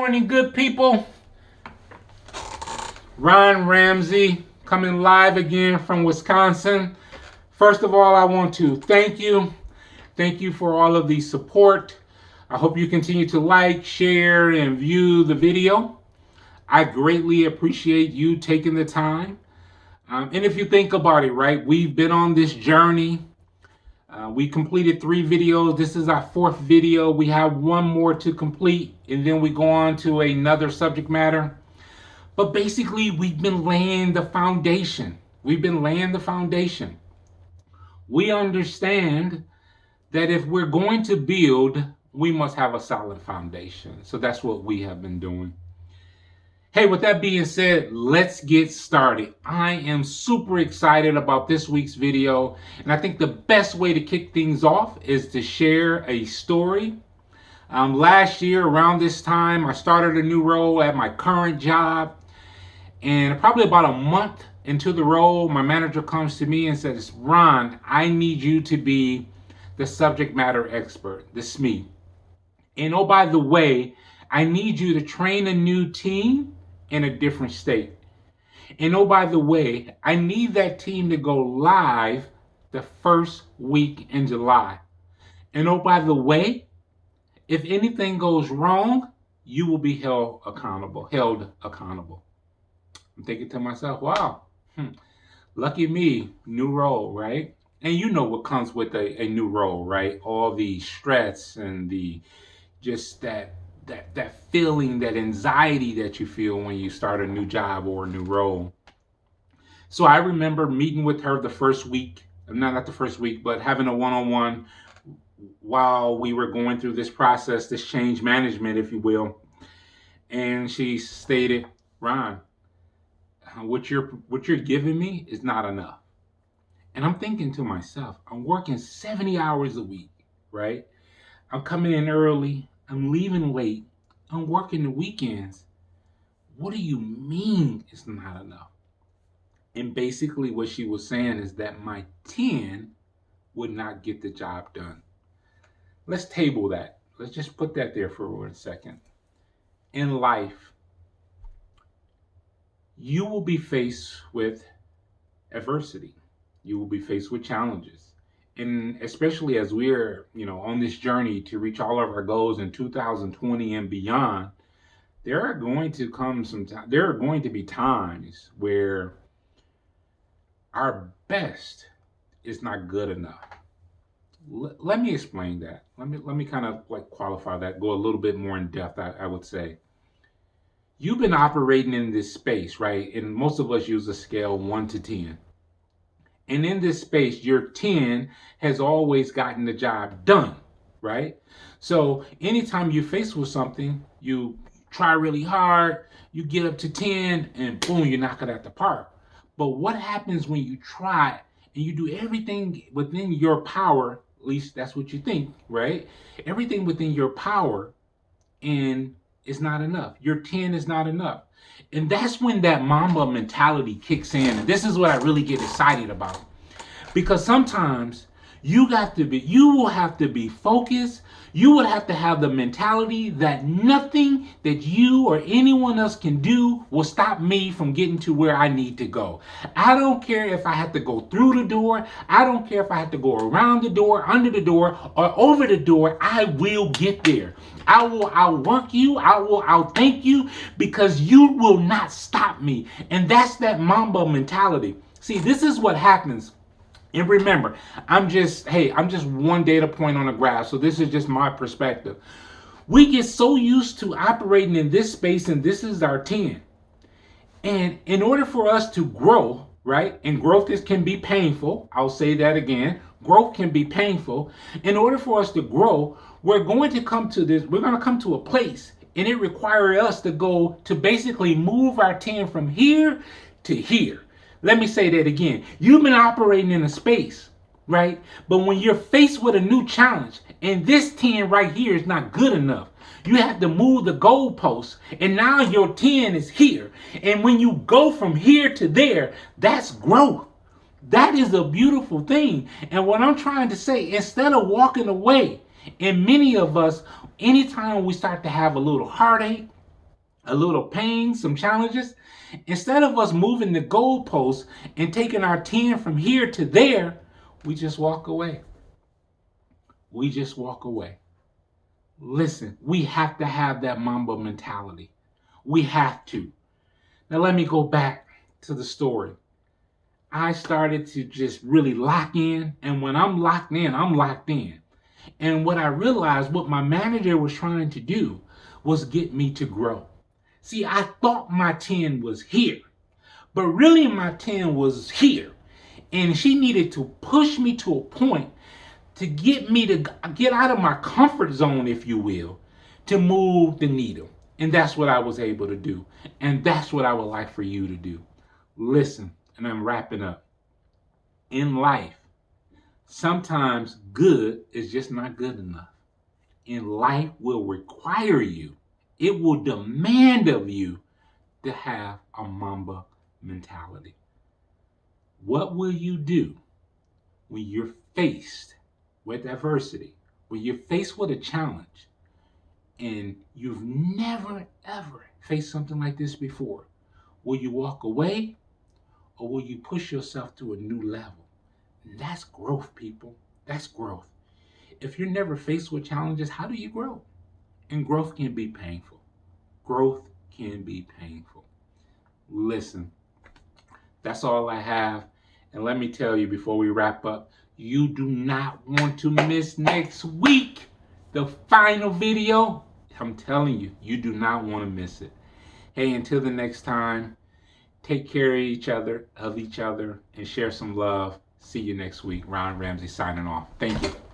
morning, good people. Ron Ramsey coming live again from Wisconsin. First of all, I want to thank you. Thank you for all of the support. I hope you continue to like, share, and view the video. I greatly appreciate you taking the time. And if you think about it, right, we've been on this journey. We completed 3 videos. This is our 4th video. We have 1 more to complete, and then we go on to another subject matter. But basically, we've been laying the foundation. We've been laying the foundation. We understand that if we're going to build, we must have a solid foundation. So that's what we have been doing. Hey, with that being said, let's get started. I am super excited about this week's video, and I think the best way to kick things off is to share a story. Last year, around this time, I started a new role at my current job, and probably about a month into the role, my manager comes to me and says, "Ron, I need you to be the subject matter expert, the SME. And oh, by the way, I need you to train a new team in a different state. And oh, by the way, I need that team to go live the first week in July. And oh, by the way, if anything goes wrong, you will be held accountable. I'm thinking to myself, wow, lucky me, new role, right? And you know what comes with a new role, right? All the stress and the just that feeling, that anxiety that you feel when you start a new job or a new role. So I remember meeting with her the first week, not the first week, but having a one-on-one while we were going through this process, this change management, if you will. And she stated, "Ron, what you're giving me is not enough." And I'm thinking to myself, I'm working 70 hours a week, right? I'm coming in early, I'm leaving late, I'm working the weekends. What do you mean it's not enough? And basically what she was saying is that my 10 would not get the job done. Let's table that. Let's just put that there for 1 second. In life, you will be faced with adversity. You will be faced with challenges. And especially as we're, on this journey to reach all of our goals in 2020 and beyond, there are going to be times where our best is not good enough. Let me explain that. Let me kind of qualify that, go a little bit more in depth, I would say. You've been operating in this space, right? And most of us use a scale 1 to 10. And in this space, your 10 has always gotten the job done, right? So anytime you're faced with something, you try really hard, you get up to 10, and boom, you knock it out the park. But what happens when you try and you do everything within your power, at least that's what you think, right? Everything within your power, and it's not enough. Your 10 is not enough. And that's when that mamba mentality kicks in. And this is what I really get excited about. Because sometimes you will have to be focused. You would have to have the mentality that nothing that you or anyone else can do will stop me from getting to where I need to go. I don't care if I have to go through the door. I don't care if I have to go around the door, under the door, or over the door. I will get there. I will outwork you. I will outthank you because you will not stop me. And that's that mamba mentality. See, this is what happens. And remember, I'm just one data point on a graph. So this is just my perspective. We get so used to operating in this space, and this is our 10. And in order for us to grow, right? And growth can be painful. I'll say that again. Growth can be painful. In order for us to grow, we're going to come to a place, and it requires us to go to basically move our 10 from here to here. Let me say that again. You've been operating in a space, right? But when you're faced with a new challenge, and this 10 right here is not good enough, you have to move the goalpost, and now your 10 is here. And when you go from here to there, that's growth. That is a beautiful thing. And what I'm trying to say, instead of walking away, and many of us, anytime we start to have a little heartache, a little pain, some challenges, instead of us moving the goalposts and taking our 10 from here to there, we just walk away. We just walk away. Listen, we have to have that mamba mentality. We have to. Now, let me go back to the story. I started to just really lock in, and when I'm locked in, I'm locked in. And what I realized, what my manager was trying to do was get me to grow. See, I thought my 10 was here, but really my 10 was here. And she needed to push me to a point to get me to get out of my comfort zone, if you will, to move the needle. And that's what I was able to do. And that's what I would like for you to do. Listen, and I'm wrapping up. In life, sometimes good is just not good enough. And life will require you, it will demand of you to have a mamba mentality. What will you do when you're faced with adversity, when you're faced with a challenge, and you've never ever faced something like this before? Will you walk away, or will you push yourself to a new level? That's growth, people. That's growth. If you're never faced with challenges, how do you grow? And growth can be painful. Growth can be painful. Listen, that's all I have. And let me tell you before we wrap up, you do not want to miss next week, the final video. I'm telling you, you do not want to miss it. Hey, until the next time, take care of each other, and share some love. See you next week. Ron Ramsey signing off. Thank you.